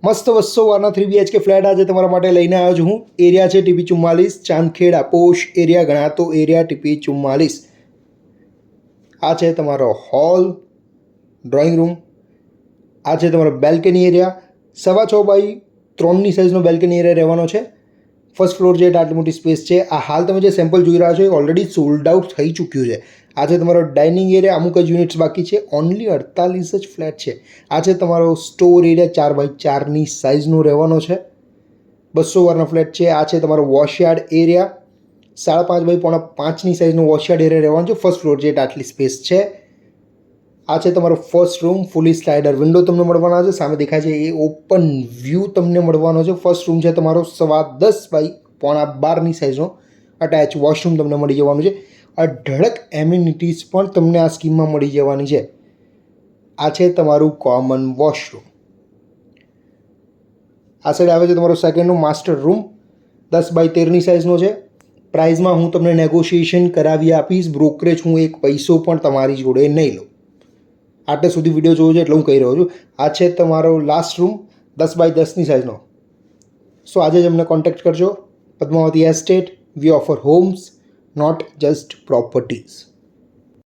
મસ્ત 200 વારના 3 BHK flat આજે તમારા માટે લઈને આવ્યો છું હું. એરિયા છે TP 44, ચાંદખેડા પોશ એરિયા ગણાતો એરિયા TP 44. આ છે તમારો હોલ, ડ્રોઈંગ રૂમ. આ છે તમારો બેલ્કની એરિયા. 6.5 બાય 3ની સાઇઝનો બેલ્કની એરિયા રહેવાનો છે. ફર્સ્ટ ફ્લોર છે એટલે આટલી મોટી સ્પેસ છે. આ હાલ તમે જે સેમ્પલ જોઈ રહ્યા છો એ ઓલરેડી સોલ્ડ આઉટ થઈ ચૂક્યું છે. આ છે તમારો ડાઇનિંગ એરિયા, અમુક જ યુનિટ્સ બાકી છે. ઓનલી 48 જ ફ્લેટ છે. આ છે તમારો સ્ટોર એરિયા 4 બાય 4ની સાઇઝનો રહેવાનો છે. 200 વારના ફ્લેટ છે. આ છે તમારો વોશયાર્ડ એરિયા, 5.5 બાય 5.5ની સાઇઝનો વોશયાર્ડ એરિયા રહેવાનો છે. ફર્સ્ટ ફ્લોર છે એટલે આટલી સ્પેસ છે. આ છે તમારો ફર્સ્ટ રૂમ, ફુલી સ્લાઇડર વિન્ડો તમને મળવાના છે. સામે દેખાય છે એ ઓપન વ્યૂ તમને મળવાનો છે. ફર્સ્ટ રૂમ છે તમારો 10.25 બાય 12ની સાઇઝનો અટેચ વોશરૂમ તમને મળી જવાનું છે. અઢળક એમ્યુનિટીઝ પણ તમને આ સ્કીમમાં મળી જવાની છે. આ છે તમારું કોમન વોશરૂમ. આ સાઈડ આવે છે તમારો second room, master room, 10 by 13ની સાઇઝનો છે. પ્રાઇઝમાં હું તમને નેગોશિએશન કરાવી આપીશ. બ્રોકરેજ હું એક પૈસો પણ તમારી જોડે નહીં લઉં. આટલે સુધી વિડીયો જોવો છે એટલે હું કહી રહ્યો છું. આ છે તમારો લાસ્ટ રૂમ, 10 બાય 10ની સાઇઝનો. સો આજે જ અમને કોન્ટેક્ટ કરજો. Padmavati estate, we offer homes, not just properties.